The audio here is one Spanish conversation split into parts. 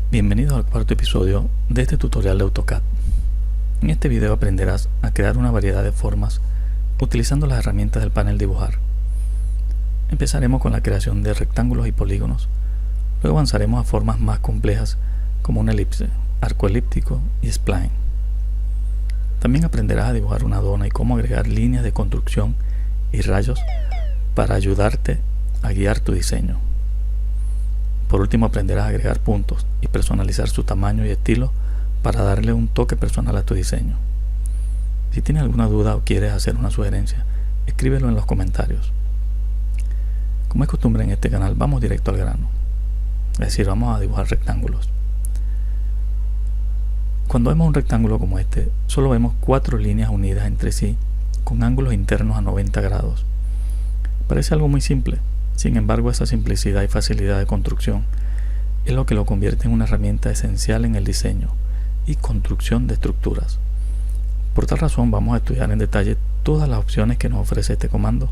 Bienvenidos al cuarto episodio de este tutorial de AutoCAD. En este video aprenderás a crear una variedad de formas utilizando las herramientas del panel Dibujar. Empezaremos con la creación de rectángulos y polígonos, luego avanzaremos a formas más complejas como una elipse, arco elíptico y spline. También aprenderás a dibujar una dona y cómo agregar líneas de construcción y rayos para ayudarte a guiar tu diseño. Por último, aprenderás a agregar puntos y personalizar su tamaño y estilo para darle un toque personal a tu diseño. Si tienes alguna duda o quieres hacer una sugerencia, escríbelo en los comentarios. Como es costumbre en este canal, vamos directo al grano. Es decir, vamos a dibujar rectángulos. Cuando vemos un rectángulo como este, solo vemos 4 líneas unidas entre sí con ángulos internos a 90 grados. Parece algo muy simple. Sin embargo, esa simplicidad y facilidad de construcción es lo que lo convierte en una herramienta esencial en el diseño y construcción de estructuras. Por tal razón, vamos a estudiar en detalle todas las opciones que nos ofrece este comando.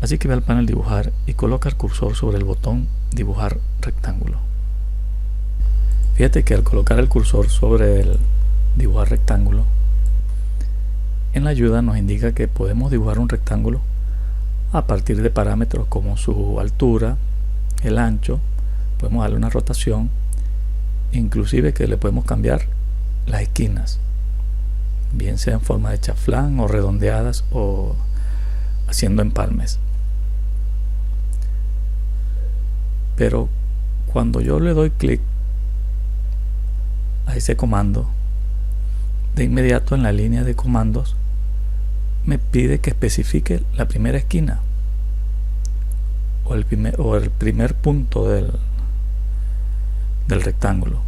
Así que ve al panel Dibujar y coloca el cursor sobre el botón Dibujar rectángulo. Fíjate que al colocar el cursor sobre el Dibujar rectángulo, en la ayuda nos indica que podemos dibujar un rectángulo a partir de parámetros como su altura, el ancho, podemos darle una rotación, inclusive que le podemos cambiar las esquinas, bien sea en forma de chaflán o redondeadas o haciendo empalmes. Pero cuando yo le doy clic a ese comando, de inmediato en la línea de comandos me pide que especifique la primera esquina o el primer punto del rectángulo,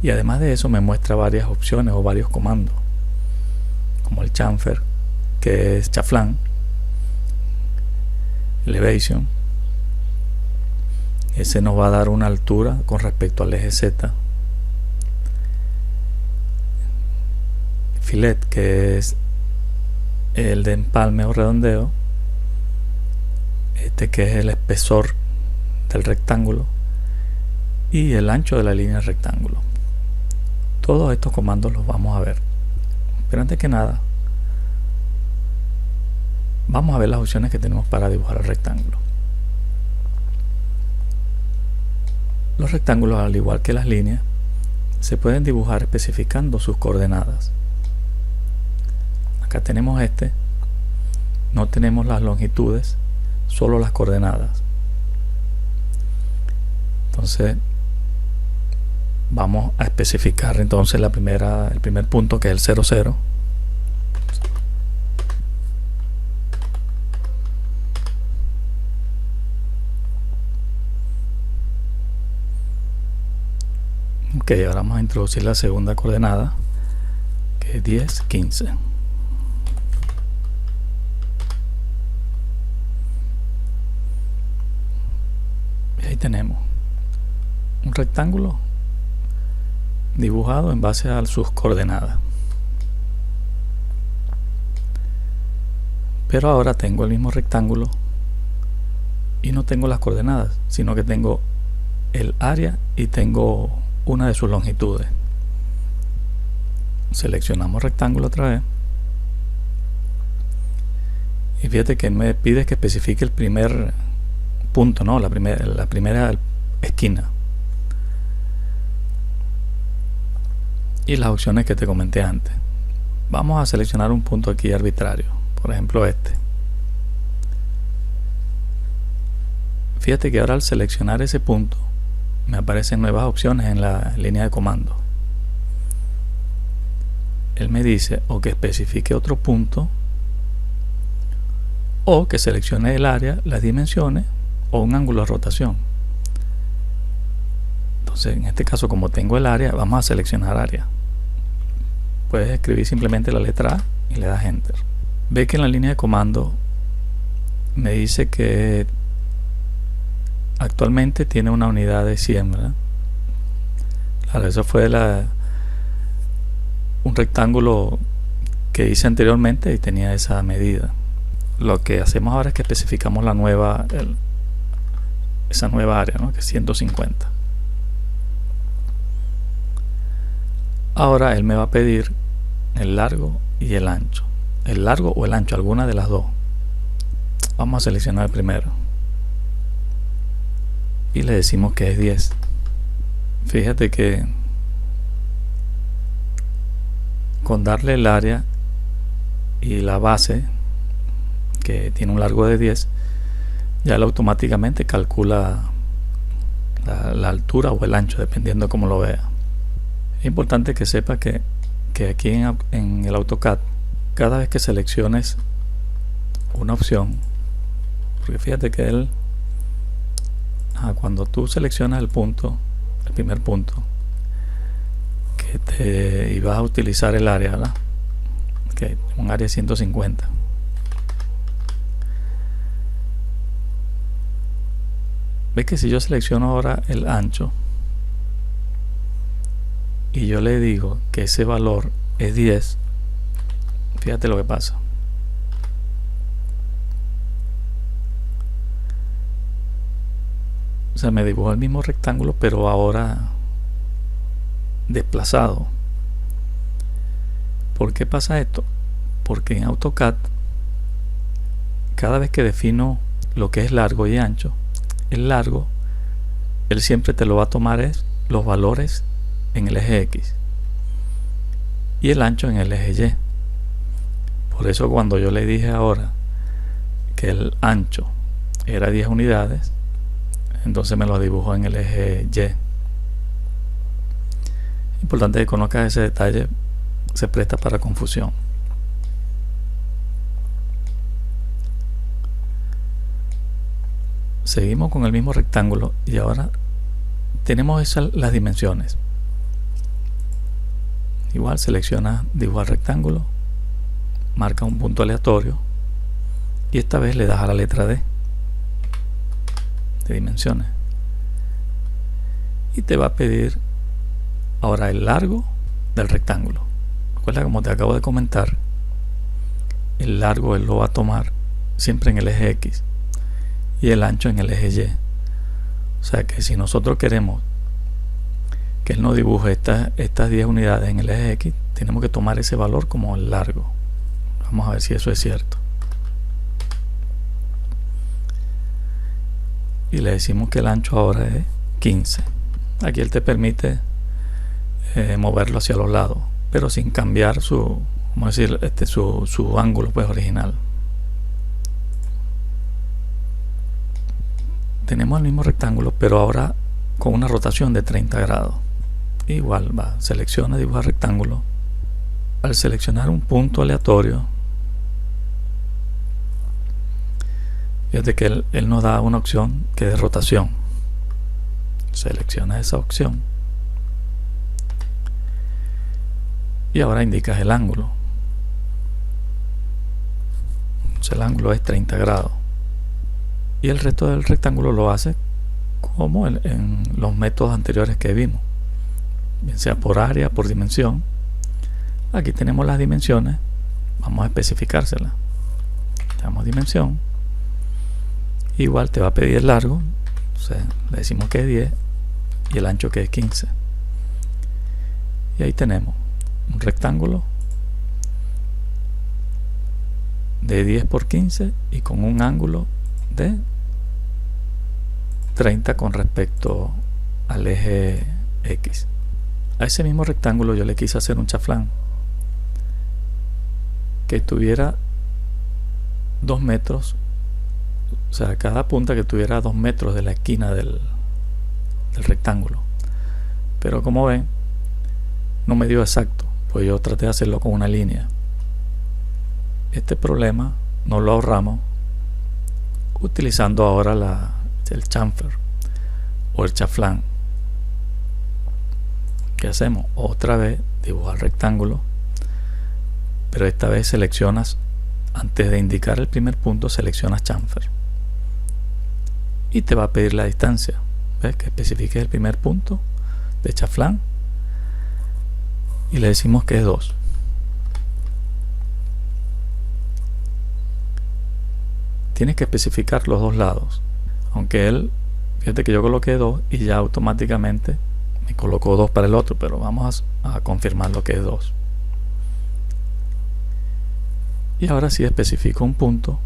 y además de eso me muestra varias opciones o varios comandos como el chamfer, que es chaflán, elevation, ese nos va a dar una altura con respecto al eje Z, fillet, que es el de empalme o redondeo, que es el espesor del rectángulo, y el ancho de la línea del rectángulo. Todos estos comandos los vamos a ver, pero antes que nada vamos a ver las opciones que tenemos para dibujar el rectángulo. Los rectángulos, al igual que las líneas, se pueden dibujar especificando sus coordenadas. Acá tenemos no tenemos las longitudes, solo las coordenadas. Entonces vamos a especificar entonces el primer punto, que es el 0, 0. Ok, ahora vamos a introducir la segunda coordenada, que es 10, 15. Ahí tenemos un rectángulo dibujado en base a sus coordenadas. Pero ahora tengo el mismo rectángulo y no tengo las coordenadas, sino que tengo el área y tengo una de sus longitudes. Seleccionamos rectángulo otra vez y fíjate que me pide que especifique el primer punto, no, la primera esquina, y las opciones que te comenté antes. Vamos a seleccionar un punto aquí arbitrario, por ejemplo Fíjate que ahora al seleccionar ese punto me aparecen nuevas opciones en la línea de comando. Él me dice o que especifique otro punto, o que seleccione el área, las dimensiones o un ángulo de rotación. Entonces, en este caso, como tengo el área, vamos a seleccionar área. Puedes escribir simplemente la letra A y le das enter. Ve que en la línea de comando me dice que actualmente tiene una unidad de 100, ¿verdad? Claro, eso fue un rectángulo que hice anteriormente y tenía esa medida. Lo que hacemos ahora es que especificamos esa nueva área, ¿no? Que es 150. Ahora él me va a pedir el largo y el ancho. El largo o el ancho, alguna de las dos. Vamos a seleccionar el primero. Y le decimos que es 10. Fíjate que con darle el área y la base, que tiene un largo de 10, ya él automáticamente calcula la altura o el ancho, dependiendo de cómo lo vea. Es importante que sepa que aquí en el AutoCAD, cada vez que selecciones una opción, porque fíjate que él, cuando tú seleccionas el primer punto, y vas a utilizar el área, ¿verdad? Okay, un área de 150. Ves que si yo selecciono ahora el ancho y yo le digo que ese valor es 10, fíjate lo que pasa. O sea, me dibujó el mismo rectángulo, pero ahora desplazado. ¿Por qué pasa esto? Porque en AutoCAD, cada vez que defino lo que es largo y ancho, el largo, él siempre te lo va a tomar los valores en el eje X y el ancho en el eje Y. Por eso cuando yo le dije ahora que el ancho era 10 unidades, entonces me lo dibujó en el eje Y. Importante que conozcas ese detalle, se presta para confusión. Seguimos con el mismo rectángulo y ahora tenemos las dimensiones. Igual selecciona dibujar rectángulo, marca un punto aleatorio y esta vez le das a la letra D de dimensiones y te va a pedir ahora el largo del rectángulo. Recuerda, como te acabo de comentar, el largo él lo va a tomar siempre en el eje X y el ancho en el eje Y. O sea que si nosotros queremos que él nos dibuje estas 10 unidades en el eje X, tenemos que tomar ese valor como el largo. Vamos a ver si eso es cierto. Y le decimos que el ancho ahora es 15. Aquí él te permite moverlo hacia los lados, pero sin cambiar su ángulo pues original. Tenemos el mismo rectángulo, pero ahora con una rotación de 30 grados. Igual selecciona dibujar rectángulo. Al seleccionar un punto aleatorio, fíjate que él nos da una opción que es de rotación. Selecciona esa opción y ahora indicas el ángulo. Entonces el ángulo es 30 grados y el resto del rectángulo lo hace como en los métodos anteriores que vimos, bien sea por área, por dimensión. Aquí tenemos las dimensiones, vamos a especificárselas. Le damos dimensión, igual te va a pedir el largo, o sea, le decimos que es 10 y el ancho que es 15, y ahí tenemos un rectángulo de 10 por 15 y con un ángulo de 30 con respecto al eje X. A ese mismo rectángulo yo le quise hacer un chaflán que tuviera 2 metros, o sea, cada punta que tuviera 2 metros de la esquina del rectángulo, pero como ven no me dio exacto, pues yo traté de hacerlo con una línea. Este problema nos lo ahorramos utilizando ahora el chamfer o el chaflán. ¿Qué hacemos? Otra vez dibujar rectángulo, pero esta vez seleccionas, antes de indicar el primer punto, seleccionas chamfer y te va a pedir la distancia. ¿Ves? Que especifiques el primer punto de chaflán y le decimos que es 2. Tienes que especificar los dos lados, aunque él, fíjate que yo coloqué 2 y ya automáticamente me coloco 2 para el otro, pero vamos a confirmar lo que es 2. Y ahora sí especifico un punto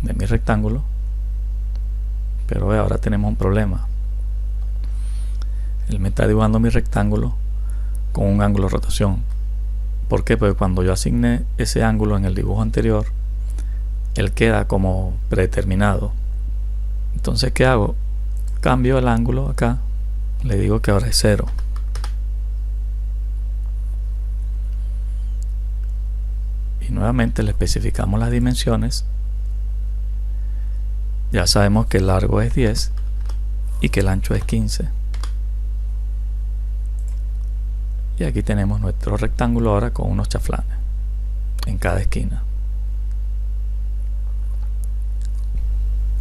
de mi rectángulo, pero ahora tenemos un problema. Él me está dibujando mi rectángulo con un ángulo de rotación. ¿Por qué? Porque cuando yo asigné ese ángulo en el dibujo anterior, él queda como predeterminado. Entonces, ¿qué hago? Cambio el ángulo acá, le digo que ahora es 0. Y nuevamente le especificamos las dimensiones. Ya sabemos que el largo es 10 y que el ancho es 15. Y aquí tenemos nuestro rectángulo ahora con unos chaflanes en cada esquina.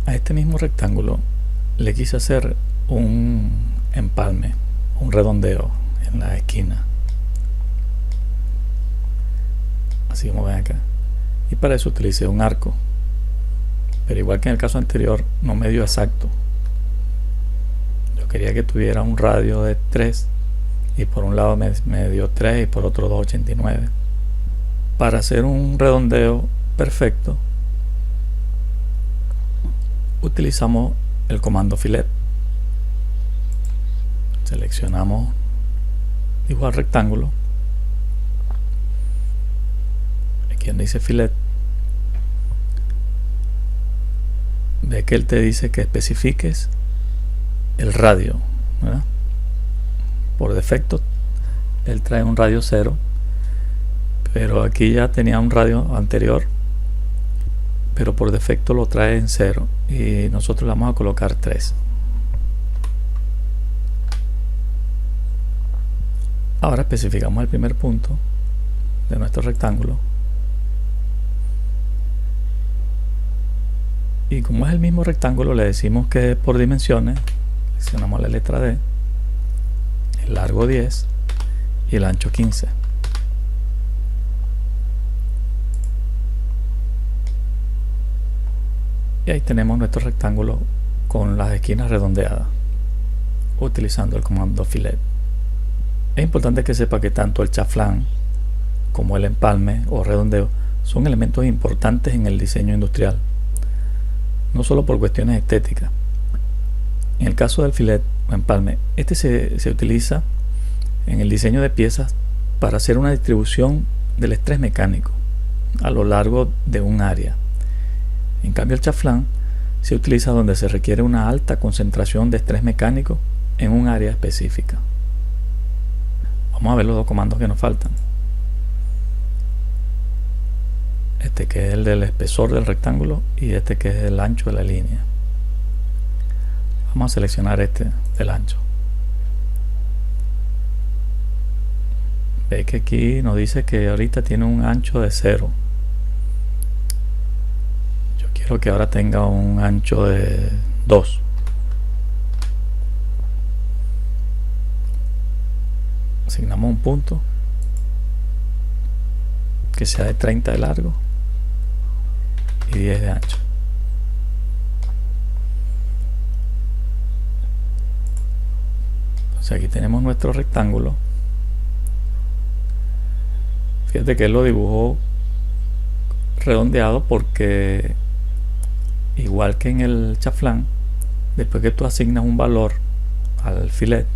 A este mismo rectángulo le quise hacer un empalme, un redondeo en la esquina, así como ven acá, y para eso utilicé un arco, pero igual que en el caso anterior no me dio exacto. Yo quería que tuviera un radio de 3 y por un lado me dio 3 y por otro 2,89. Para hacer un redondeo perfecto utilizamos el comando filet. Seleccionamos igual rectángulo, aquí donde dice filet, ve que él te dice que especifiques el radio, ¿verdad? Por defecto él trae un radio 0, pero aquí ya tenía un radio anterior, pero por defecto lo trae en 0 y nosotros le vamos a colocar 3. Ahora especificamos el primer punto de nuestro rectángulo y como es el mismo rectángulo le decimos que por dimensiones seleccionamos la letra D, el largo 10 y el ancho 15. Y ahí tenemos nuestro rectángulo con las esquinas redondeadas utilizando el comando filet. Es importante que sepa que tanto el chaflán como el empalme o redondeo son elementos importantes en el diseño industrial, no solo por cuestiones estéticas. En el caso del filet o empalme, este se utiliza en el diseño de piezas para hacer una distribución del estrés mecánico a lo largo de un área. En cambio, el chaflán se utiliza donde se requiere una alta concentración de estrés mecánico en un área específica. Vamos a ver los dos comandos que nos faltan. Este que es el del espesor del rectángulo y este que es el ancho de la línea. Vamos a seleccionar este del ancho. Ve que aquí nos dice que ahorita tiene un ancho de 0. Yo quiero que ahora tenga un ancho de 2. Asignamos un punto que sea de 30 de largo y 10 de ancho. Entonces aquí tenemos nuestro rectángulo. Fíjate que él lo dibujó redondeado porque igual que en el chaflán, después que tú asignas un valor al filet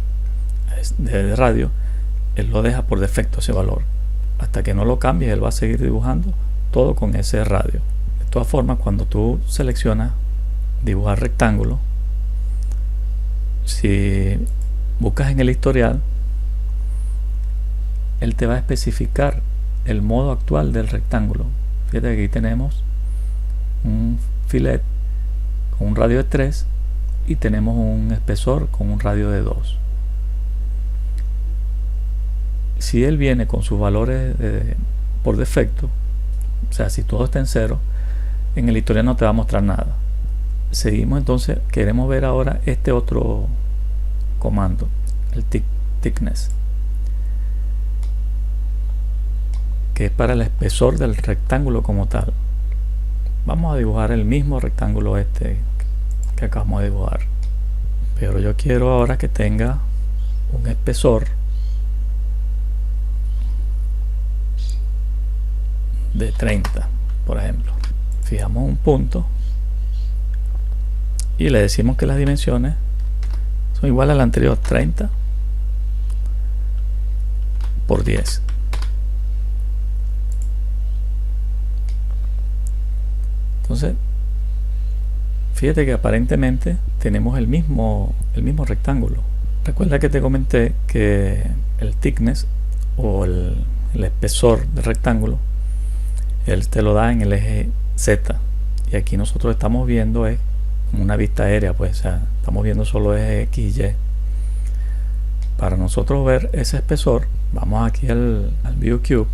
de radio, él lo deja por defecto ese valor. Hasta que no lo cambies, él va a seguir dibujando todo con ese radio. De todas formas, cuando tú seleccionas dibujar rectángulo, si buscas en el historial, él te va a especificar el modo actual del rectángulo. Fíjate que aquí tenemos un filet con un radio de 3 y tenemos un espesor con un radio de 2. Si él viene con sus valores por defecto, o sea, si todo está en 0, en el historial no te va a mostrar nada. Seguimos entonces, queremos ver ahora este otro comando, el thickness, que es para el espesor del rectángulo como tal. Vamos a dibujar el mismo rectángulo este que acabamos de dibujar, pero yo quiero ahora que tenga un espesor de 30, por ejemplo. Fijamos un punto y le decimos que las dimensiones son iguales al anterior, 30 por 10. Entonces, fíjate que aparentemente tenemos el mismo rectángulo. Recuerda que te comenté que el thickness o el espesor del rectángulo, él te lo da en el eje Z, y aquí nosotros estamos viendo es como una vista aérea, pues, o sea, estamos viendo solo eje X y Y. Para nosotros ver ese espesor, vamos aquí al View Cube,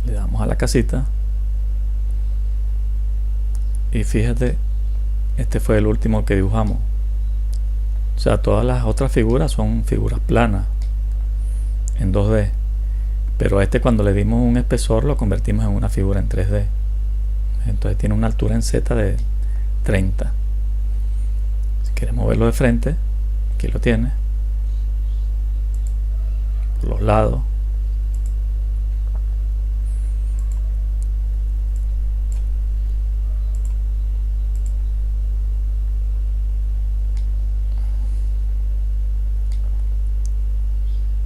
le damos a la casita y fíjate, este fue el último que dibujamos. O sea, todas las otras figuras son figuras planas en 2D, pero a este, cuando le dimos un espesor, lo convertimos en una figura en 3D. Entonces tiene una altura en Z de 30. Si queremos verlo de frente, aquí lo tiene, por los lados.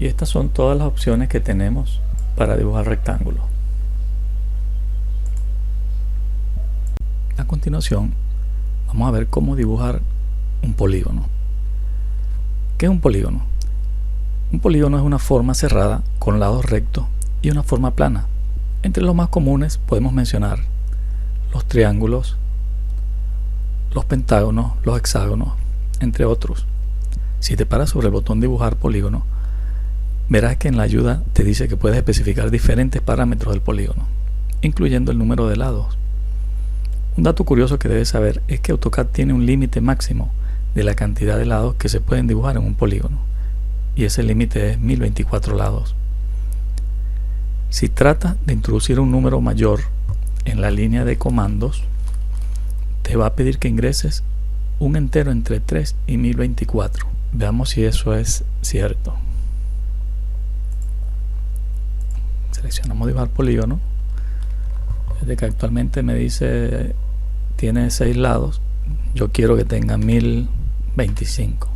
Y estas son todas las opciones que tenemos para dibujar rectángulos. A continuación, vamos a ver cómo dibujar un polígono. ¿Qué es un polígono? Un polígono es una forma cerrada con lados rectos y una forma plana. Entre los más comunes podemos mencionar los triángulos, los pentágonos, los hexágonos, entre otros. Si te paras sobre el botón dibujar polígono, verás que en la ayuda te dice que puedes especificar diferentes parámetros del polígono, incluyendo el número de lados. Un dato curioso que debes saber es que AutoCAD tiene un límite máximo de la cantidad de lados que se pueden dibujar en un polígono, y ese límite es 1024 lados. Si tratas de introducir un número mayor en la línea de comandos, te va a pedir que ingreses un entero entre 3 y 1024. Veamos si eso es cierto. Seleccionamos dibujar polígono. Desde que actualmente me dice tiene 6 lados, yo quiero que tenga 1025.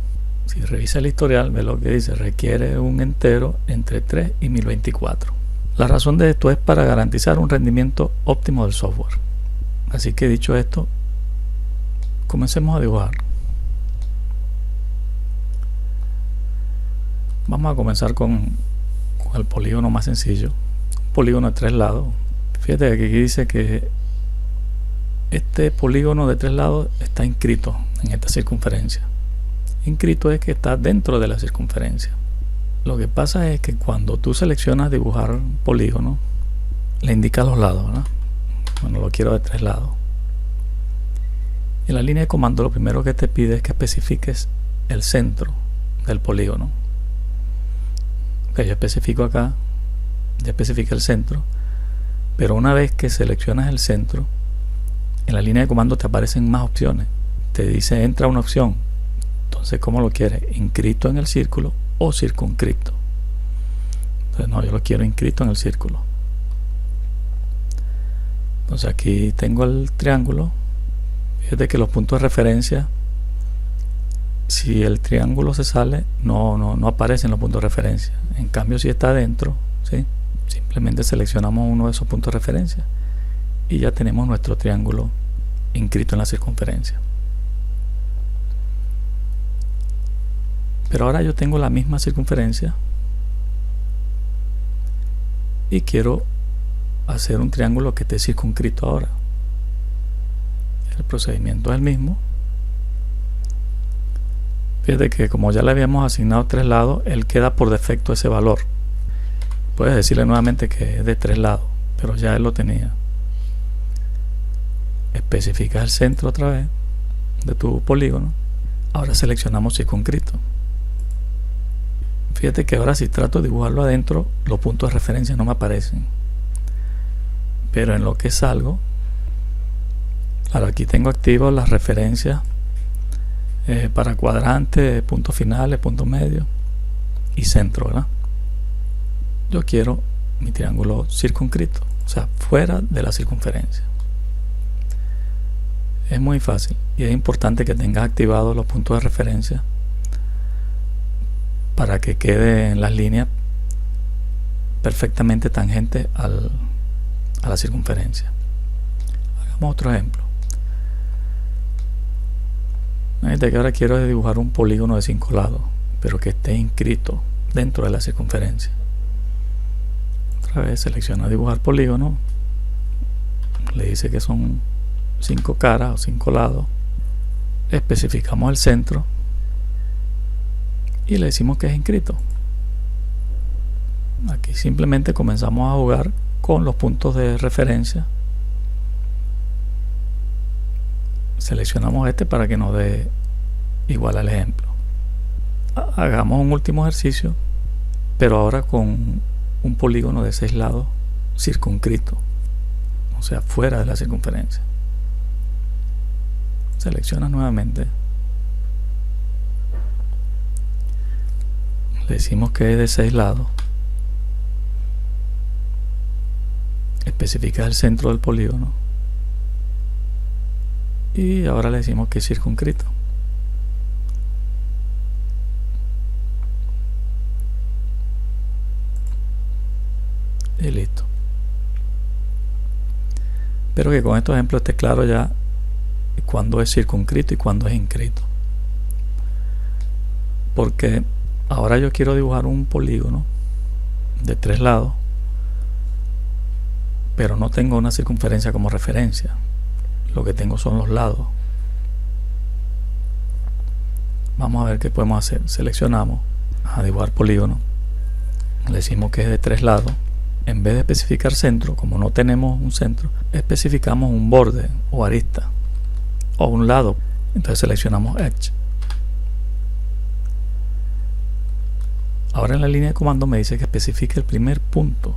Si revisa el historial, ve lo que dice: requiere un entero entre 3 y 1024. La razón de esto es para garantizar un rendimiento óptimo del software. Así que, dicho esto, comencemos a dibujar. Vamos a comenzar con el polígono más sencillo, un polígono de 3 lados. Fíjate que aquí dice que este polígono de 3 lados está inscrito en esta circunferencia. Inscrito es que está dentro de la circunferencia. Lo que pasa es que cuando tú seleccionas dibujar un polígono, le indicas los lados, ¿verdad? Bueno, lo quiero de 3 lados. En la línea de comando, lo primero que te pide es que especifiques el centro del polígono. Okay, yo especifico acá, ya especifique el centro, pero una vez que seleccionas el centro, en la línea de comando te aparecen más opciones. Te dice entra una opción. Entonces, ¿cómo lo quieres? ¿Inscrito en el círculo o circunscrito? Entonces, no, yo lo quiero inscrito en el círculo. Entonces, aquí tengo el triángulo. Fíjate que los puntos de referencia, si el triángulo se sale, no aparecen los puntos de referencia. En cambio, si está dentro, ¿sí?, simplemente seleccionamos uno de esos puntos de referencia y ya tenemos nuestro triángulo inscrito en la circunferencia. Pero ahora yo tengo la misma circunferencia y quiero hacer un triángulo que esté circunscrito ahora. El procedimiento es el mismo. Fíjate que como ya le habíamos asignado 3 lados, él queda por defecto ese valor. Puedes decirle nuevamente que es de 3 lados, pero ya él lo tenía. Especificas el centro otra vez de tu polígono. Ahora seleccionamos circunscrito. Fíjate que ahora si trato de dibujarlo adentro, los puntos de referencia no me aparecen. Pero en lo que salgo, claro, aquí tengo activas las referencias para cuadrante, puntos finales, puntos medios y centro, ¿verdad? Yo quiero mi triángulo circunscrito, o sea, fuera de la circunferencia. Es muy fácil y es importante que tengas activados los puntos de referencia para que queden las líneas perfectamente tangentes a la circunferencia. Hagamos otro ejemplo. Fíjate que ahora quiero dibujar un polígono de 5 lados, pero que esté inscrito dentro de la circunferencia. Otra vez selecciona dibujar polígono, le dice que son 5 caras o 5 lados, especificamos el centro y le decimos que es inscrito. Aquí simplemente comenzamos a jugar con los puntos de referencia. Seleccionamos este para que nos dé igual al ejemplo. Hagamos un último ejercicio, pero ahora con un polígono de 6 lados circunscrito, o sea, fuera de la circunferencia. Seleccionas nuevamente, le decimos que es de 6 lados, especificas el centro del polígono y ahora le decimos que es circunscrito. Y listo. Espero que con estos ejemplos esté claro ya cuándo es circunscrito y cuándo es inscrito, porque ahora yo quiero dibujar un polígono de 3 lados, pero no tengo una circunferencia como referencia, lo que tengo son los lados. Vamos a ver qué podemos hacer. Seleccionamos a dibujar polígono, le decimos que es de 3 lados. En vez de especificar centro, como no tenemos un centro, especificamos un borde o arista o un lado. Entonces seleccionamos Edge. Ahora en la línea de comando me dice que especifique el primer punto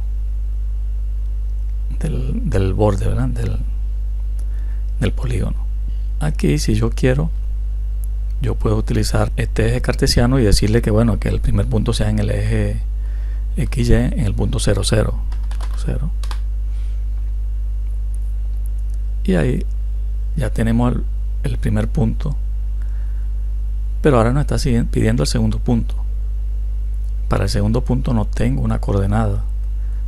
del borde, ¿verdad? Del polígono. Aquí, si yo quiero, yo puedo utilizar este eje cartesiano y decirle que bueno, que el primer punto sea en el eje XY, en el punto 0, 0, 0. Y ahí ya tenemos el primer punto, pero ahora nos está pidiendo el segundo punto. Para el segundo punto no tengo una coordenada,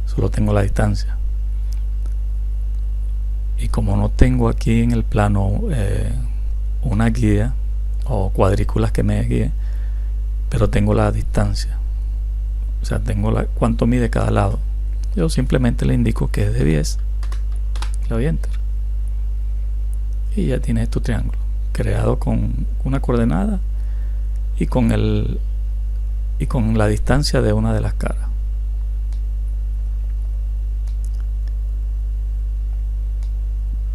solo tengo la distancia. Y como no tengo aquí en el plano una guía o cuadrículas que me guíe, pero tengo la distancia, o sea, tengo cuánto mide cada lado, yo simplemente le indico que es de 10, le doy enter y ya tienes tu triángulo creado con una coordenada y con la distancia de una de las caras.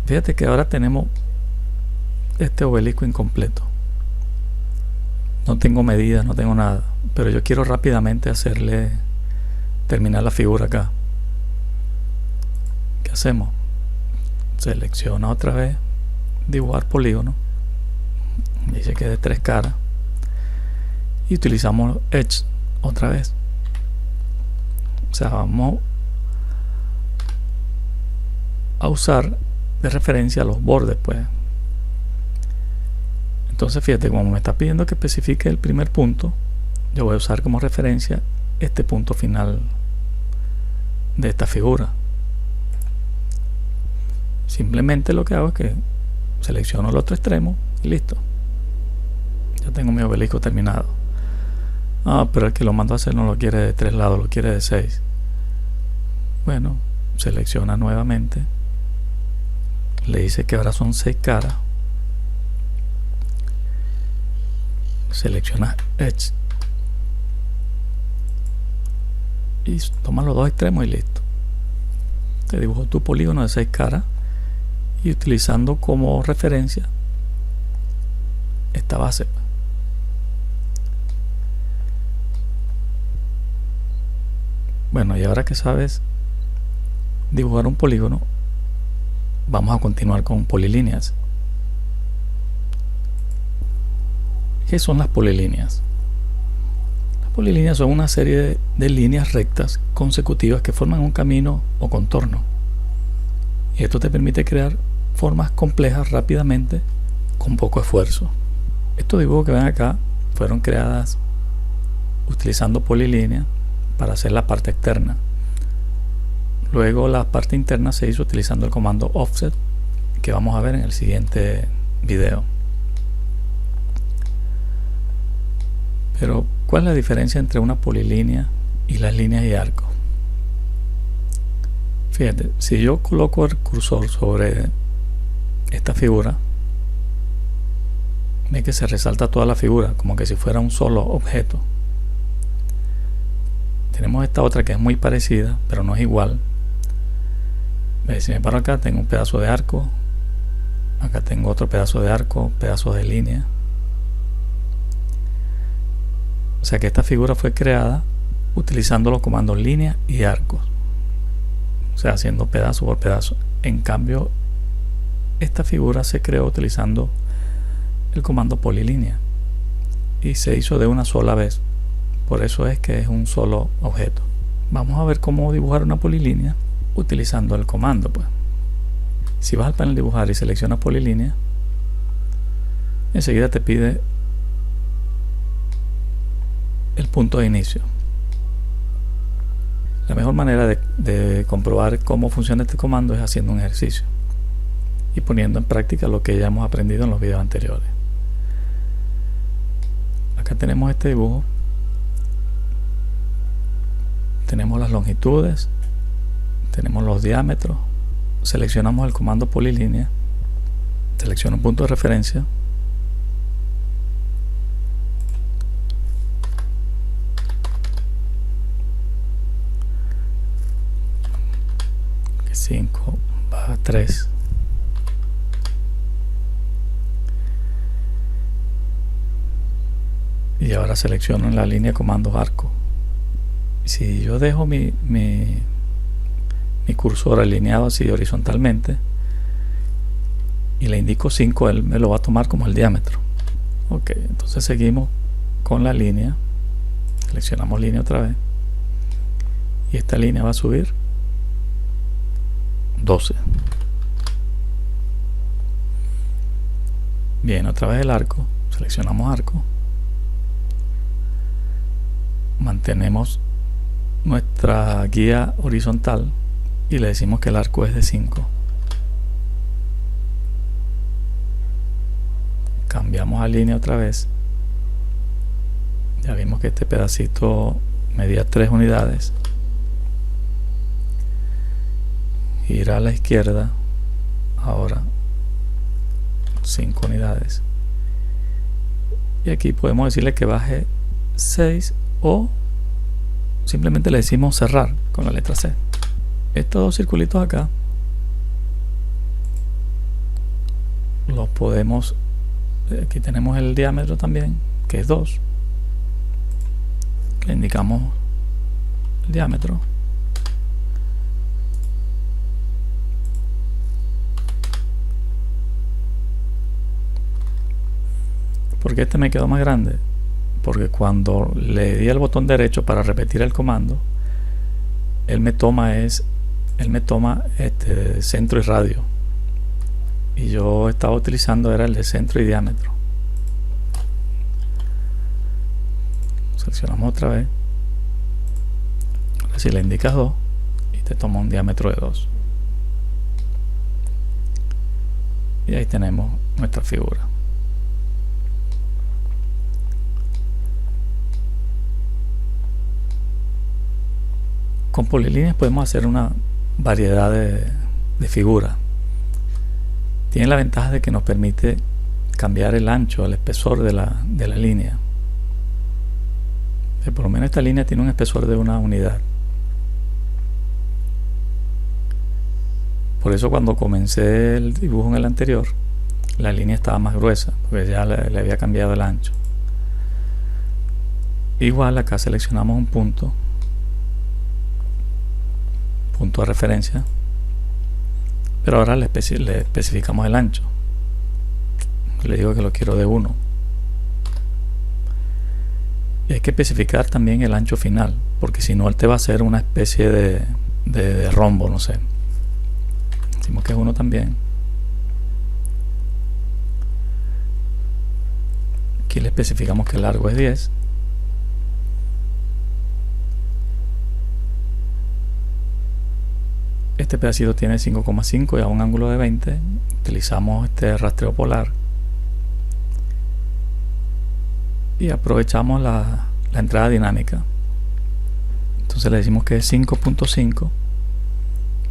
Fíjate que ahora tenemos este obelisco incompleto. No tengo medidas, no tengo nada, pero yo quiero rápidamente terminar la figura acá. ¿Qué hacemos? Selecciona otra vez, dibujar polígono, dice que es de 3 caras y utilizamos Edge otra vez. O sea, vamos a usar de referencia los bordes, pues. Entonces fíjate, como me está pidiendo que especifique el primer punto, yo voy a usar como referencia este punto final de esta figura. Simplemente lo que hago es que selecciono el otro extremo y listo, ya tengo mi obelisco terminado. Pero el que lo mando a hacer no lo quiere de 3 lados, lo quiere de 6. Bueno, selecciona nuevamente, le dice que ahora son 6 caras, selecciona Edge y toma los dos extremos y listo. Te dibujo tu polígono de 6 caras y utilizando como referencia esta base. Bueno, y ahora que sabes dibujar un polígono, vamos a continuar con polilíneas. ¿Qué son las polilíneas? Las polilíneas son una serie de líneas rectas consecutivas que forman un camino o contorno. Y esto te permite crear formas complejas rápidamente con poco esfuerzo. Estos dibujos que ven acá fueron creadas utilizando polilínea para hacer la parte externa. Luego la parte interna se hizo utilizando el comando offset, que vamos a ver en el siguiente video. Pero ¿cuál es la diferencia entre una polilínea y las líneas y arcos? Fíjate, si yo coloco el cursor sobre esta figura, ve que se resalta toda la figura como que si fuera un solo objeto. Tenemos esta otra que es muy parecida, pero no es igual. Si me paro acá, tengo un pedazo de arco, acá tengo otro pedazo de arco, pedazos de línea. O sea que esta figura fue creada utilizando los comandos línea y arcos, o sea, haciendo pedazo por pedazo. En cambio, esta figura se creó utilizando el comando polilínea y se hizo de una sola vez. Por eso es que es un solo objeto. Vamos a ver cómo dibujar una polilínea utilizando el comando, pues. Si vas al panel dibujar y seleccionas polilínea, enseguida te pide el punto de inicio. La mejor manera de comprobar cómo funciona este comando es haciendo un ejercicio y poniendo en práctica lo que ya hemos aprendido en los videos anteriores. Acá tenemos este dibujo. Tenemos las longitudes, tenemos los diámetros. Seleccionamos el comando polilínea, selecciono un punto de referencia, que 5 va a 3, y ahora selecciono en la línea de comandos arco. Si yo dejo mi cursor alineado así horizontalmente y le indico 5, él me lo va a tomar como el diámetro. Ok, entonces seguimos con la línea, seleccionamos línea otra vez y esta línea va a subir 12. Bien, otra vez el arco, seleccionamos arco, mantenemos nuestra guía horizontal y le decimos que el arco es de 5. Cambiamos a línea otra vez. Ya vimos que este pedacito medía 3 unidades. Gira a la izquierda, ahora 5 unidades. Y aquí podemos decirle que baje 6 o simplemente le decimos cerrar con la letra C. Estos dos circulitos acá los podemos, aquí tenemos el diámetro también, que es 2. Le indicamos el diámetro. ¿Por qué este me quedó más grande? Porque cuando le di el botón derecho para repetir el comando, él me toma centro y radio, y yo estaba utilizando era el de centro y diámetro. Seleccionamos otra vez, ahora si le indicas 2 y te toma un diámetro de 2, y ahí tenemos nuestra figura. Con polilíneas podemos hacer una variedad de figuras. Tiene la ventaja de que nos permite cambiar el ancho, el espesor de la línea. Por lo menos esta línea tiene un espesor de 1 unidad. Por eso cuando comencé el dibujo en el anterior, la línea estaba más gruesa, porque ya le había cambiado el ancho. Igual acá seleccionamos un punto de referencia, pero ahora le especificamos el ancho. Le digo que lo quiero de 1. hay que especificar también el ancho final, porque si no él te va a hacer una especie de rombo, no sé. Decimos que es 1 también. Aquí le especificamos que el largo es 10. Este pedacito tiene 5,5 y a un ángulo de 20. Utilizamos este rastreo polar y aprovechamos la entrada dinámica. Entonces le decimos que es 5.5.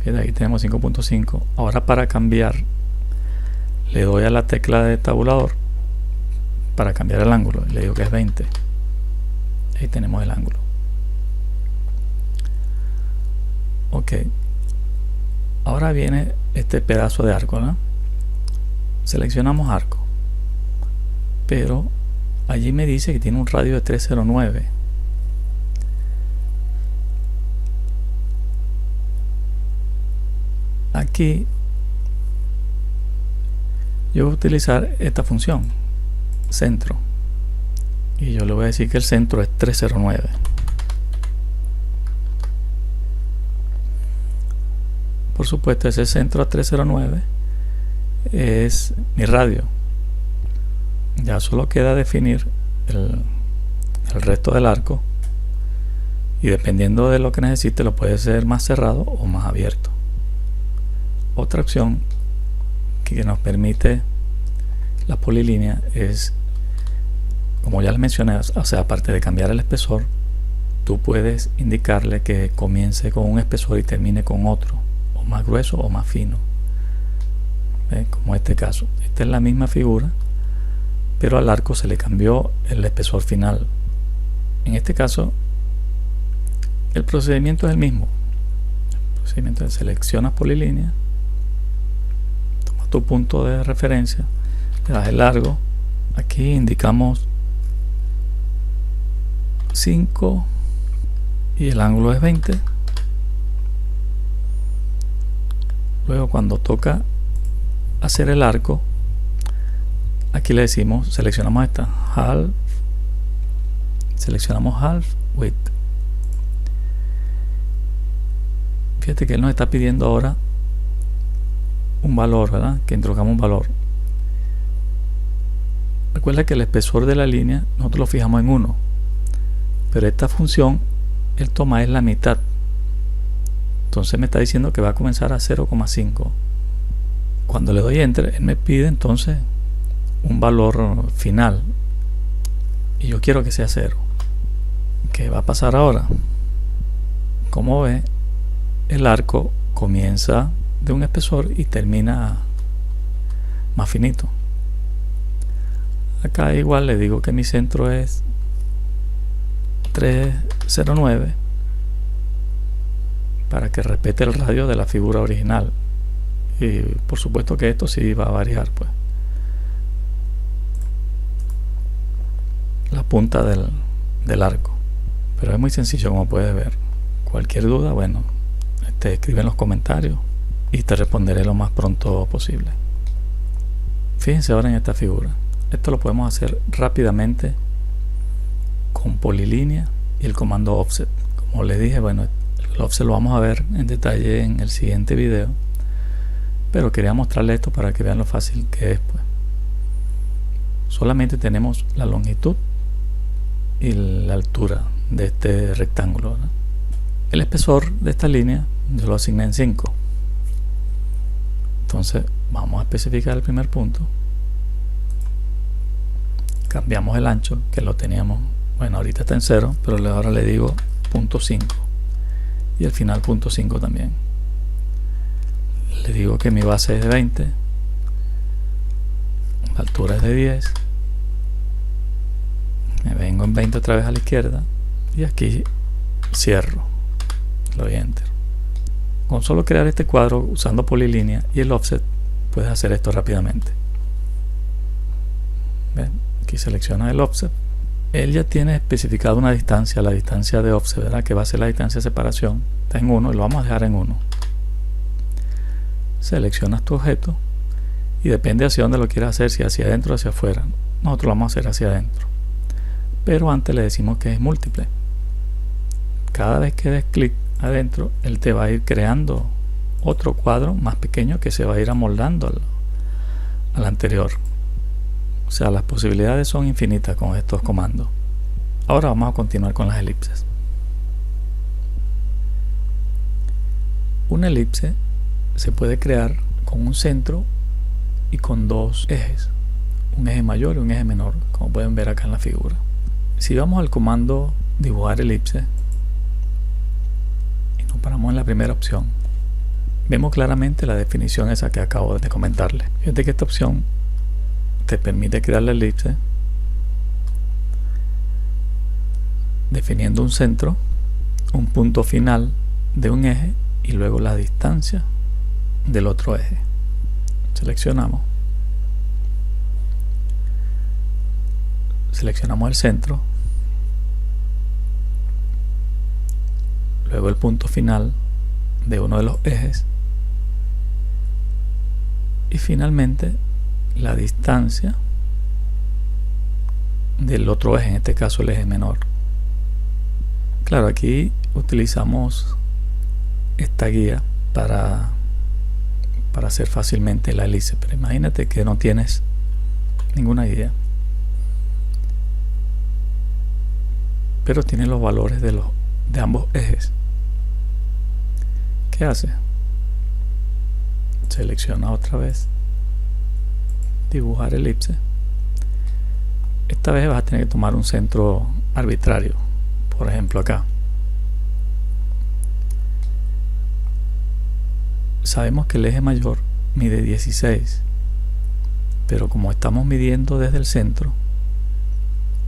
Ahí tenemos 5.5. Ahora, para cambiar, le doy a la tecla de tabulador para cambiar el ángulo. Le digo que es 20. Ahí tenemos el ángulo. Ok. Ahora viene este pedazo de arco, ¿no? Seleccionamos arco, pero allí me dice que tiene un radio de 309. Aquí yo voy a utilizar esta función, centro, y yo le voy a decir que el centro es 309. Por supuesto, ese centro a 309 es mi radio. Ya solo queda definir el resto del arco, y dependiendo de lo que necesite lo puede ser más cerrado o más abierto. Otra opción que nos permite la polilínea es, como ya les mencioné, o sea, aparte de cambiar el espesor, tú puedes indicarle que comience con un espesor y termine con otro, o más grueso o más fino. ¿Ves? Como este caso. Esta es la misma figura, pero al arco se le cambió el espesor final. En este caso el procedimiento es el mismo. El procedimiento es: seleccionas polilínea, tomas tu punto de referencia, le das el largo, aquí indicamos 5 y el ángulo es 20. Luego, cuando toca hacer el arco, aquí le decimos, seleccionamos esta half, seleccionamos half width. Fíjate que él nos está pidiendo ahora un valor, ¿verdad? Que introduzcamos un valor. Recuerda que el espesor de la línea nosotros lo fijamos en 1, pero esta función él toma es la mitad. Entonces me está diciendo que va a comenzar a 0,5. Cuando le doy enter, él me pide entonces un valor final, y yo quiero que sea 0. ¿Qué va a pasar ahora? Como ve, el arco comienza de un espesor y termina más finito. Acá igual le digo que mi centro es 309 para que respete el radio de la figura original, y por supuesto que esto sí va a variar, pues la punta del arco, pero es muy sencillo, como puedes ver. Cualquier duda, bueno, escribe en los comentarios y te responderé lo más pronto posible. Fíjense ahora en esta figura. Esto lo podemos hacer rápidamente con polilínea y el comando offset. Como les dije, bueno, el offset lo vamos a ver en detalle en el siguiente video, pero quería mostrarles esto para que vean lo fácil que es, pues. Solamente tenemos la longitud y la altura de este rectángulo, ¿no? El espesor de esta línea yo lo asigné en 5. Entonces vamos a especificar el primer punto, cambiamos el ancho, que lo teníamos, bueno, ahorita está en 0, pero ahora le digo 0.5, y al final 0.5 también. Le digo que mi base es de 20, la altura es de 10, me vengo en 20 otra vez a la izquierda y aquí cierro, le doy enter. Con solo crear este cuadro usando polilínea y el offset puedes hacer esto rápidamente. ¿Ven? Aquí selecciona el offset. Él ya tiene especificado una distancia, la distancia de offset, ¿verdad? Que va a ser la distancia de separación. Está en 1 y lo vamos a dejar en 1. Seleccionas tu objeto y depende hacia dónde lo quieras hacer, si hacia adentro o hacia afuera. Nosotros lo vamos a hacer hacia adentro. pero antes le decimos que es múltiple. Cada vez que des clic adentro, él te va a ir creando otro cuadro más pequeño que se va a ir amoldando al anterior. O sea, las posibilidades son infinitas con estos comandos. Ahora vamos a continuar con las elipses. Una elipse se puede crear con un centro y con dos ejes, un eje mayor y un eje menor, como pueden ver acá en la figura. Si vamos al comando dibujar elipse y nos paramos en la primera opción, vemos claramente la definición esa que acabo de comentarles. Fíjate que esta opción te permite crear la elipse definiendo un centro, un punto final de un eje y luego la distancia del otro eje. Seleccionamos el centro, luego el punto final de uno de los ejes y finalmente la distancia del otro eje, en este caso el eje menor. Claro, aquí utilizamos esta guía para hacer fácilmente la elipse, pero imagínate que no tienes ninguna guía, pero tienes los valores de ambos ejes. ¿Qué hace? Selecciona otra vez dibujar elipse. Esta vez vas a tener que tomar un centro arbitrario, por ejemplo acá. Sabemos que el eje mayor mide 16, pero como estamos midiendo desde el centro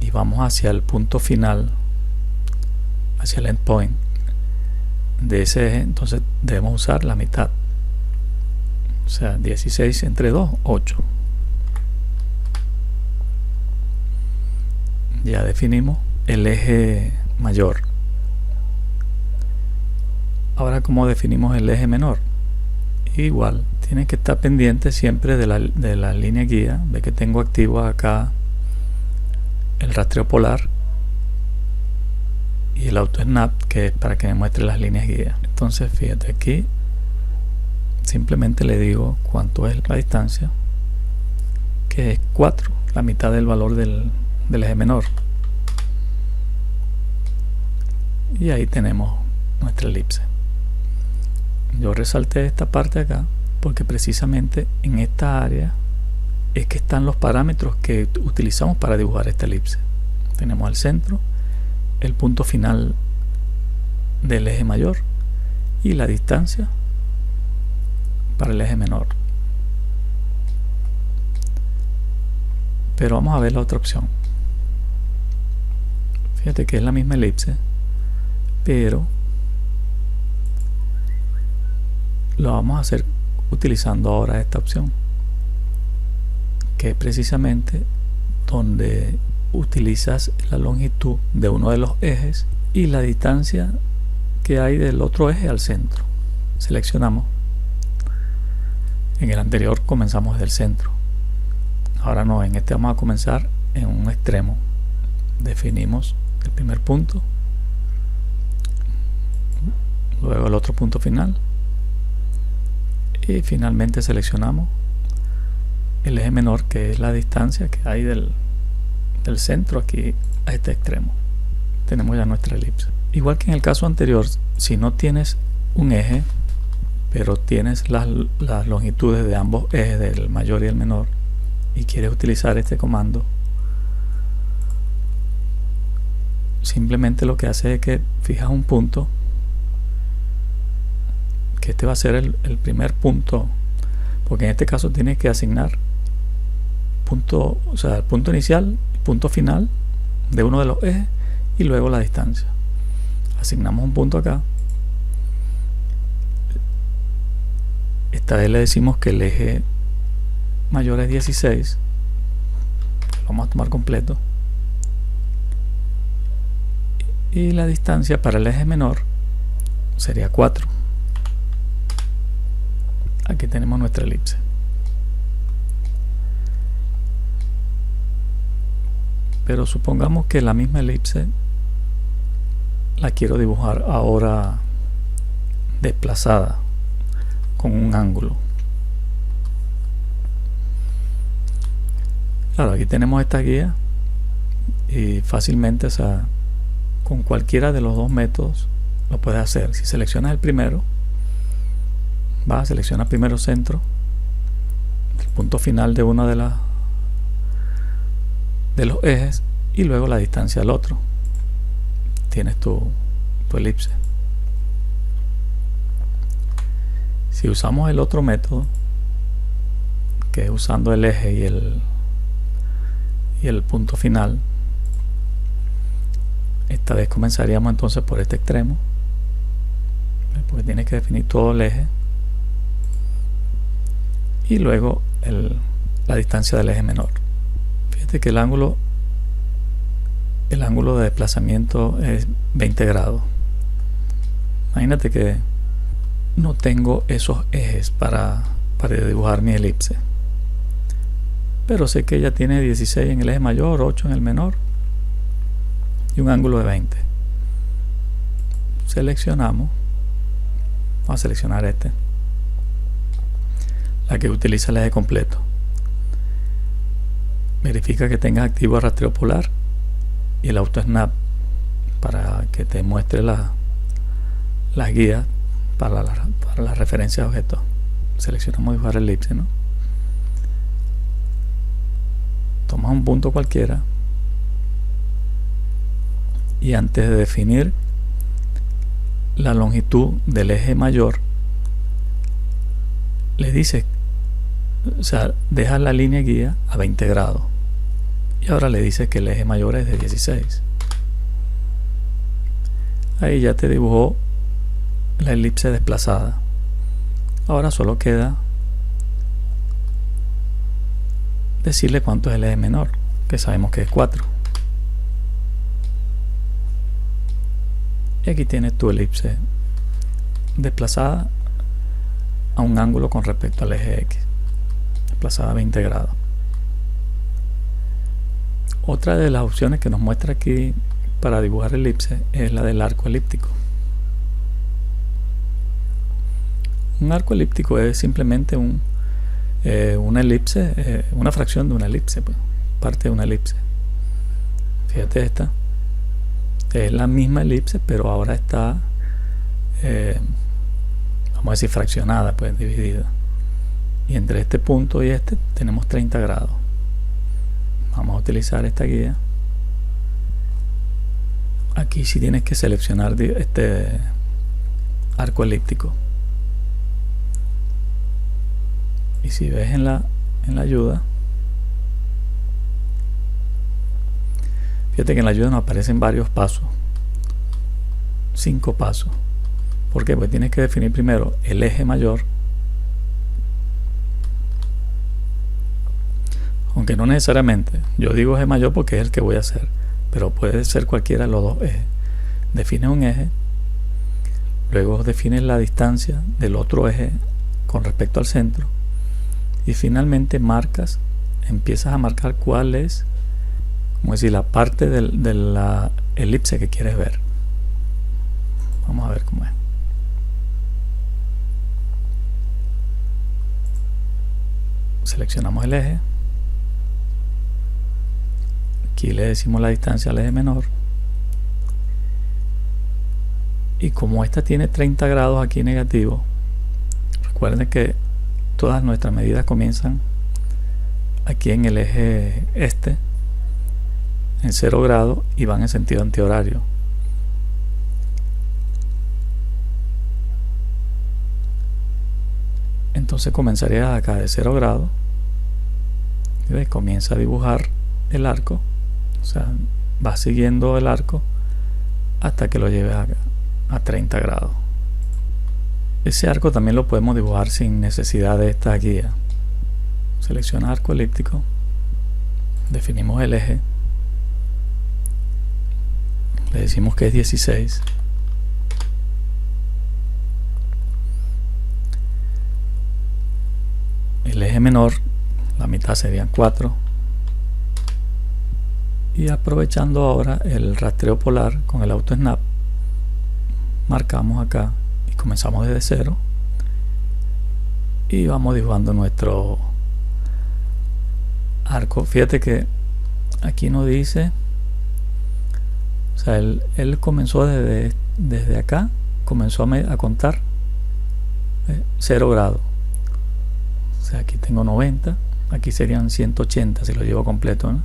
y vamos hacia el punto final, hacia el endpoint de ese eje, entonces debemos usar la mitad. O sea, 16 entre 2, 8. Ya definimos el eje mayor. Ahora, ¿cómo definimos el eje menor? Igual, tienes que estar pendiente siempre de la línea guía. Ve que tengo activo acá el rastreo polar y el auto snap, que es para que me muestre las líneas guía. Entonces fíjate aquí, simplemente le digo cuánto es la distancia, que es 4, la mitad del valor del eje menor, y ahí tenemos nuestra elipse. Yo resalté esta parte acá porque precisamente en esta área es que están los parámetros que utilizamos para dibujar esta elipse. Tenemos el centro, el punto final del eje mayor y la distancia para el eje menor. Pero vamos a ver la otra opción. Fíjate que es la misma elipse, pero lo vamos a hacer utilizando ahora esta opción, que es precisamente donde utilizas la longitud de uno de los ejes y la distancia que hay del otro eje al centro. Seleccionamos. En el anterior comenzamos desde el centro, ahora no, en este vamos a comenzar en un extremo. Definimos el primer punto, luego el otro punto final y finalmente seleccionamos el eje menor, que es la distancia que hay del centro aquí a este extremo. Tenemos ya nuestra elipse. Igual que en el caso anterior, si no tienes un eje pero tienes las longitudes de ambos ejes, del mayor y el menor, y quieres utilizar este comando, simplemente lo que hace es que fijas un punto, que este va a ser el primer punto, porque en este caso tienes que asignar punto, o sea, el punto inicial, punto final de uno de los ejes y luego la distancia. Asignamos un punto acá. Esta vez le decimos que el eje mayor es 16, lo vamos a tomar completo, y la distancia para el eje menor sería 4. Aquí tenemos nuestra elipse. Pero supongamos que la misma elipse la quiero dibujar ahora desplazada con un ángulo. Claro, aquí tenemos esta guía y fácilmente, o sea, con cualquiera de los dos métodos lo puedes hacer. Si seleccionas el primero, vas a seleccionar primero centro, el punto final de uno de los ejes y luego la distancia al otro. Tienes tu elipse. Si usamos el otro método, que es usando el eje y el punto final, esta vez comenzaríamos entonces por este extremo, porque tienes que definir todo el eje y luego la distancia del eje menor. Fíjate que el ángulo de desplazamiento es 20 grados. Imagínate que no tengo esos ejes para dibujar mi elipse, pero sé que ella tiene 16 en el eje mayor, 8 en el menor y un ángulo de 20. Seleccionamos, vamos a seleccionar la que utiliza el eje completo. Verifica que tengas activo el rastreo polar y el auto snap para que te muestre las guías para la referencia de objetos. Seleccionamos dibujar elipse, ¿no? Tomas un punto cualquiera y antes de definir la longitud del eje mayor, le dices, o sea, dejas la línea guía a 20 grados y ahora le dices que el eje mayor es de 16. Ahí ya te dibujó la elipse desplazada. Ahora solo queda decirle cuánto es el eje menor, que sabemos que es 4. Y aquí tienes tu elipse desplazada a un ángulo con respecto al eje X, desplazada a 20 grados. Otra de las opciones que nos muestra aquí para dibujar elipse es la del arco elíptico. Un arco elíptico es simplemente una elipse, una fracción de una elipse, pues, parte de una elipse. Fíjate, esta es la misma elipse, pero ahora está, vamos a decir, fraccionada, pues dividida. Y entre este punto y este tenemos 30 grados. Vamos a utilizar esta guía. Aquí sí tienes que seleccionar este arco elíptico. Y si ves en la ayuda, fíjate que en la ayuda nos aparecen varios pasos, 5 pasos. ¿Por qué? Pues tienes que definir primero el eje mayor, aunque no necesariamente, yo digo eje mayor porque es el que voy a hacer, pero puede ser cualquiera de los dos ejes. Defines un eje, luego defines la distancia del otro eje con respecto al centro y finalmente empiezas a marcar cuál es, como decir, la parte de la elipse que quieres ver. Vamos a ver cómo es. Seleccionamos el eje. Aquí le decimos la distancia al eje menor. Y como esta tiene 30 grados aquí negativo, recuerden que todas nuestras medidas comienzan aquí en el eje este, en 0 grados, y van en sentido antihorario. Entonces comenzaría acá de 0 grados y comienza a dibujar el arco, o sea, va siguiendo el arco hasta que lo lleves a 30 grados. Ese arco también lo podemos dibujar sin necesidad de esta guía. Selecciona arco elíptico, definimos el eje, le decimos que es 16, el eje menor, la mitad serían 4, Y aprovechando ahora el rastreo polar con el AutoSnap, marcamos acá y comenzamos desde cero y vamos dibujando nuestro arco. Fíjate que aquí nos dice, o sea, él comenzó desde acá, comenzó a contar 0 grados. O sea, aquí tengo 90, aquí serían 180 si lo llevo completo, ¿no?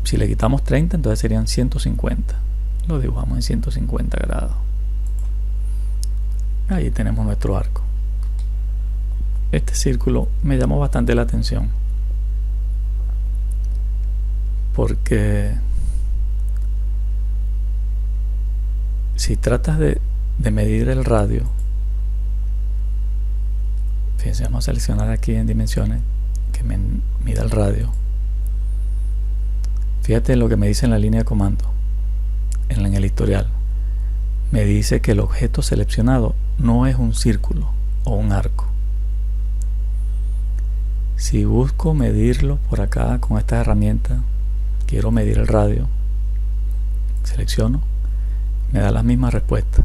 Si le quitamos 30, entonces serían 150. Lo dibujamos en 150 grados. Ahí tenemos nuestro arco. Este círculo me llamó bastante la atención, porque si tratas de medir el radio, fíjense, vamos a seleccionar aquí en dimensiones que me mida el radio. Fíjate lo que me dice en la línea de comando, en el historial. Me dice que el objeto seleccionado no es un círculo o un arco. Si busco medirlo por acá con esta herramienta, quiero medir el radio, selecciono, me da la misma respuesta.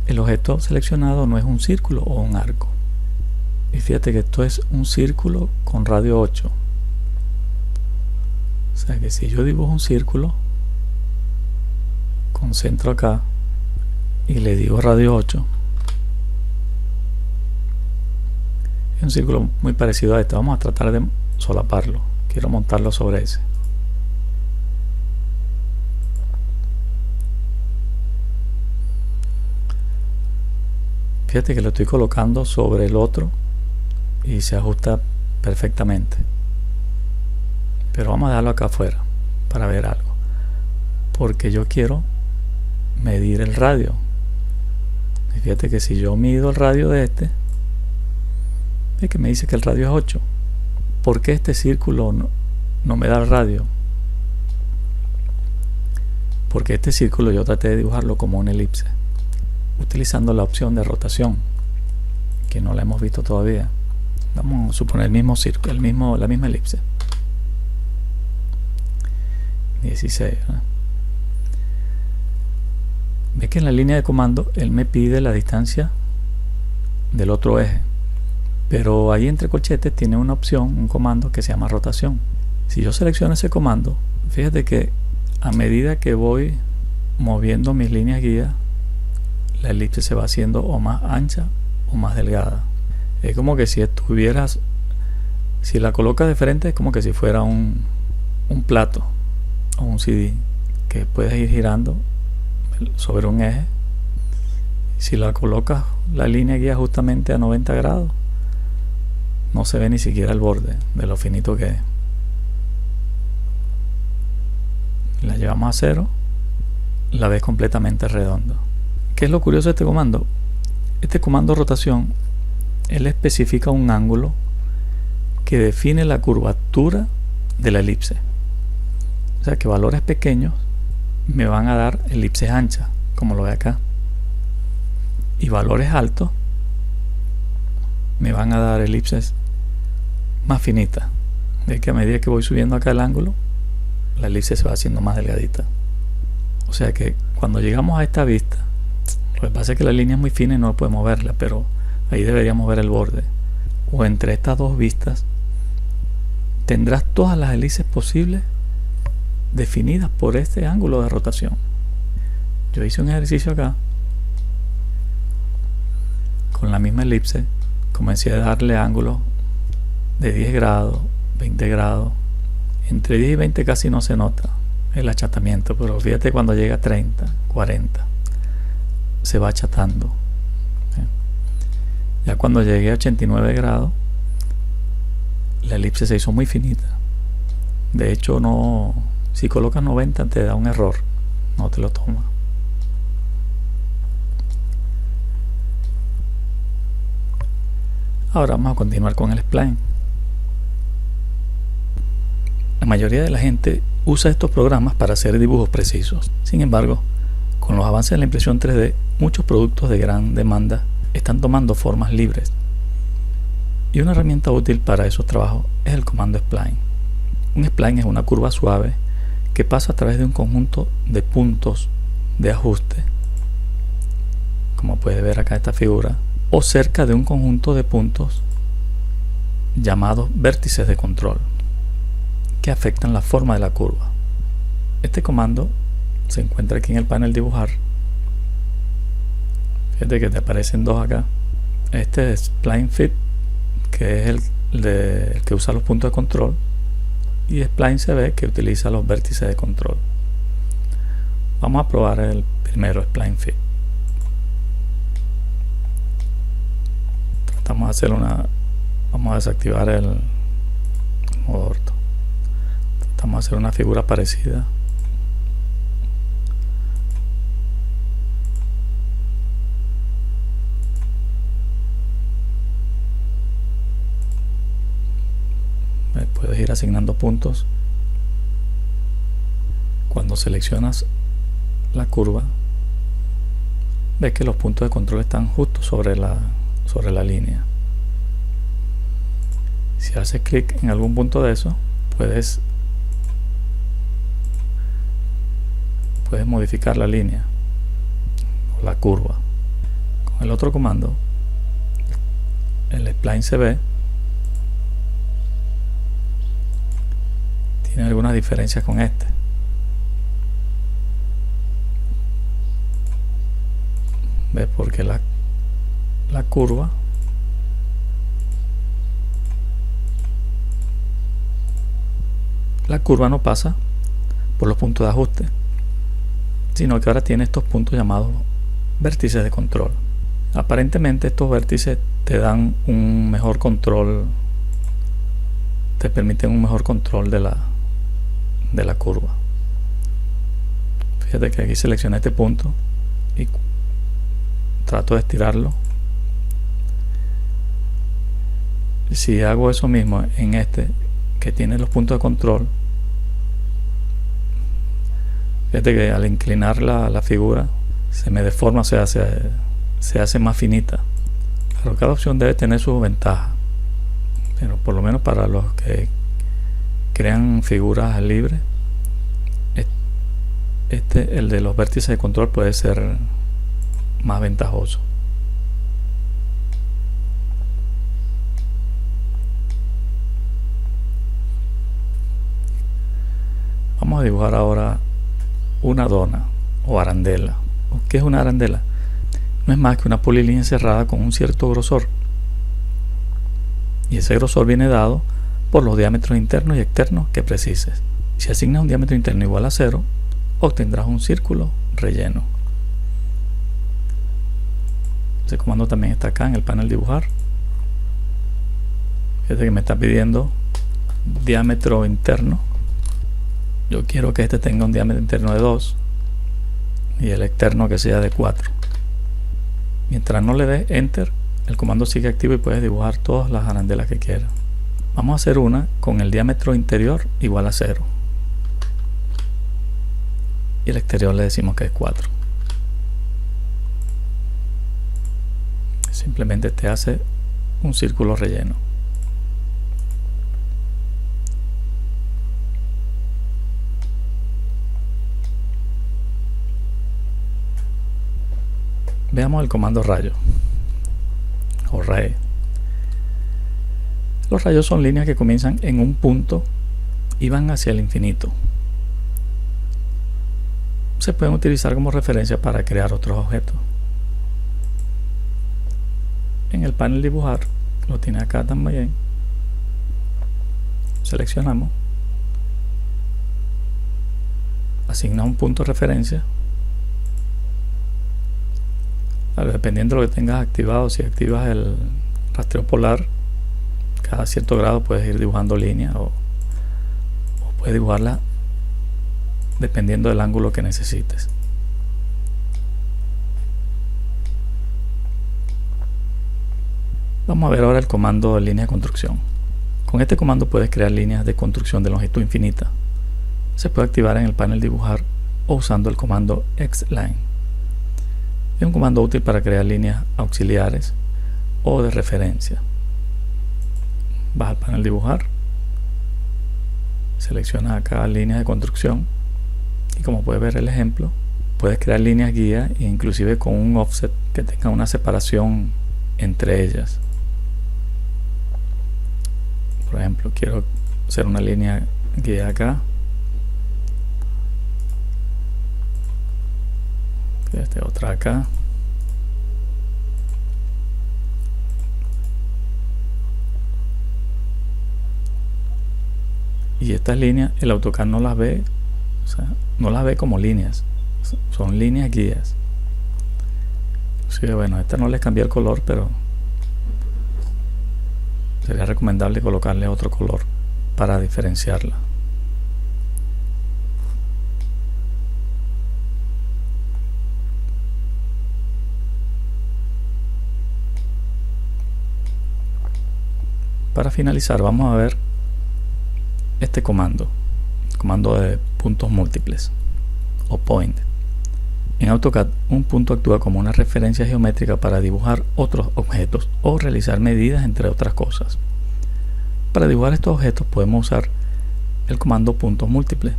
El objeto seleccionado no es un círculo o un arco. Y fíjate que esto es un círculo con radio 8. O sea que si yo dibujo un círculo, concentro acá y le digo radio 8, es un círculo muy parecido a este. Vamos a tratar de solaparlo. Quiero montarlo sobre ese. Fíjate que lo estoy colocando sobre el otro y se ajusta perfectamente. Pero vamos a dejarlo acá afuera para ver algo, porque yo quiero medir el radio. Y fíjate que si yo mido el radio de este, es que me dice que el radio es 8. ¿Por qué este círculo no me da el radio? Porque este círculo yo traté de dibujarlo como una elipse, utilizando la opción de rotación, que no la hemos visto todavía. Vamos a suponer el mismo círculo, la misma elipse. 16. Ves que en la línea de comando él me pide la distancia del otro eje, pero ahí entre corchetes tiene una opción, un comando que se llama rotación. Si yo selecciono ese comando, fíjate que a medida que voy moviendo mis líneas guía, la elipse se va haciendo o más ancha o más delgada. Es como que si estuvieras, si la colocas de frente, es como que si fuera un plato o un CD que puedes ir girando sobre un eje. Si la colocas la línea guía justamente a 90 grados, no se ve ni siquiera el borde de lo finito que es. La llevamos a 0, la ves completamente redonda. ¿Qué es lo curioso de este comando? Este comando rotación, él especifica un ángulo que define la curvatura de la elipse. O sea que valores pequeños me van a dar elipses anchas, como lo ve acá, y valores altos me van a dar elipses más finitas. De que a medida que voy subiendo acá el ángulo, la elipse se va haciendo más delgadita. O sea que cuando llegamos a esta vista, lo que pasa es que la línea es muy fina y no podemos verla, pero ahí deberíamos ver el borde. O entre estas dos vistas tendrás todas las elipses posibles definidas por este ángulo de rotación. Yo hice un ejercicio acá con la misma elipse, comencé a darle ángulos de 10 grados, 20 grados. Entre 10 y 20 casi no se nota el achatamiento, pero fíjate cuando llega a 30, 40 se va achatando. Ya cuando llegué a 89 grados, la elipse se hizo muy finita. De hecho, no, si colocas 90 te da un error, no te lo toma. Ahora vamos a continuar con el spline. La mayoría de la gente usa estos programas para hacer dibujos precisos. Sin embargo, con los avances de la impresión 3D, muchos productos de gran demanda están tomando formas libres. Y una herramienta útil para esos trabajos es el comando spline. Un spline es una curva suave que pasa a través de un conjunto de puntos de ajuste, como puede ver acá en esta figura, o cerca de un conjunto de puntos llamados vértices de control, que afectan la forma de la curva. Este comando se encuentra aquí en el panel dibujar. Fíjate que te aparecen dos acá. Este es Spline Fit, que es el que usa los puntos de control, y Spline CB, que utiliza los vértices de control. Vamos a probar el primero, Spline Fit. Vamos a desactivar el modo orto. Tratamos de hacer una figura parecida. Puedes ir asignando puntos. Cuando seleccionas la curva, ves que los puntos de control están justo sobre la línea. Si haces clic en algún punto de eso, puedes modificar la línea o la curva. Con el otro comando, el Spline CB, tiene algunas diferencias con este. ¿Ves? Porque la curva no pasa por los puntos de ajuste, sino que ahora tiene estos puntos llamados vértices de control. Aparentemente estos vértices te dan un mejor control, te permiten un mejor control de la curva. Fíjate que aquí seleccioné este punto y trato de estirarlo. Si hago eso mismo en este que tiene los puntos de control, fíjate que al inclinar la figura se me deforma, se hace más finita. Pero cada opción debe tener sus ventajas, pero por lo menos para los que crean figuras libres, el de los vértices de control puede ser más ventajoso. Vamos a dibujar ahora una dona o arandela. ¿Qué es una arandela? No es más que una polilínea cerrada con un cierto grosor, y ese grosor viene dado por los diámetros internos y externos que precises. Si asignas un diámetro interno igual a 0, obtendrás un círculo relleno. Ese comando también está acá en el panel dibujar. Fíjate que me está pidiendo diámetro interno. Yo quiero que este tenga un diámetro interno de 2 y el externo que sea de 4. Mientras no le dé enter, el comando sigue activo y puedes dibujar todas las arandelas que quieras. Vamos a hacer una con el diámetro interior igual a 0 y el exterior le decimos que es 4. Simplemente te hace un círculo relleno. Veamos el comando rayo o ray. Los rayos son líneas que comienzan en un punto y van hacia el infinito. Se pueden utilizar como referencia para crear otros objetos. En el panel dibujar, lo tiene acá también. Seleccionamos, asigna un punto de referencia. Dependiendo de lo que tengas activado, si activas el rastreo polar, cada cierto grado puedes ir dibujando líneas o puedes dibujarla dependiendo del ángulo que necesites. Vamos a ver ahora el comando de línea de construcción. Con este comando puedes crear líneas de construcción de longitud infinita. Se puede activar en el panel dibujar o usando el comando Xline. Es un comando útil para crear líneas auxiliares o de referencia. Vas al panel dibujar seleccionas acá líneas de construcción y como puedes ver el ejemplo, puedes crear líneas guía e inclusive con un offset que tenga una separación entre ellas. Por ejemplo, quiero hacer una línea guía acá, otra acá, y estas líneas el AutoCAD no las ve, o sea, no las ve como líneas, son líneas guías. Sí, bueno, a esta no les cambié el color, pero sería recomendable colocarle otro color para diferenciarla. Para finalizar, vamos a ver este comando de puntos múltiples o point. En AutoCAD, un punto actúa como una referencia geométrica para dibujar otros objetos o realizar medidas, entre otras cosas. Para dibujar estos objetos podemos usar el comando puntos múltiples.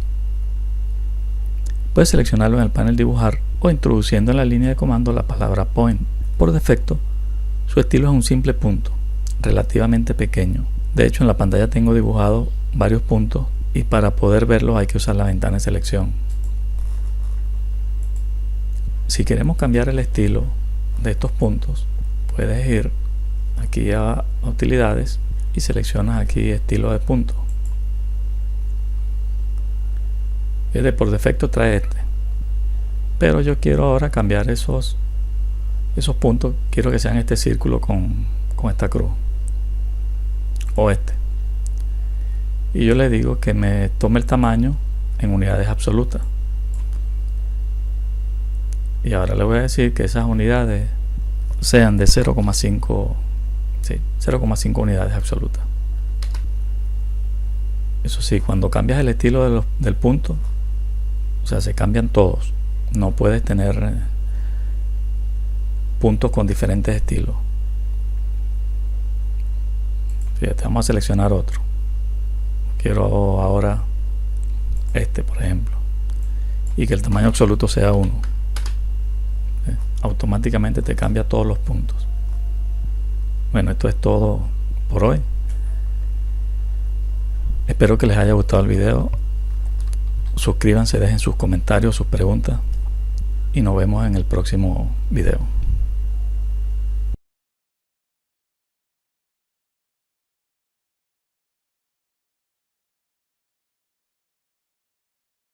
Puedes seleccionarlo en el panel dibujar o introduciendo en la línea de comando la palabra point. Por defecto, su estilo es un simple punto, relativamente pequeño. De hecho, en la pantalla tengo dibujado varios puntos y para poder verlos hay que usar la ventana de selección. Si queremos cambiar el estilo de estos puntos, puedes ir aquí a utilidades y seleccionas aquí estilo de punto. Por defecto trae este, pero yo quiero ahora cambiar esos puntos. Quiero que sean este círculo con esta cruz o este, y yo le digo que me tome el tamaño en unidades absolutas. Y ahora le voy a decir que esas unidades sean de 0,5 unidades absolutas. Eso sí, cuando cambias el estilo del punto, o sea, se cambian todos. No puedes tener puntos con diferentes estilos. Fíjate, vamos a seleccionar otro. Quiero ahora este, por ejemplo, y que el tamaño absoluto sea 1. Automáticamente te cambia todos los puntos. Bueno, esto es todo por hoy. Espero que les haya gustado el video. Suscríbanse, dejen sus comentarios, sus preguntas y nos vemos en el próximo video.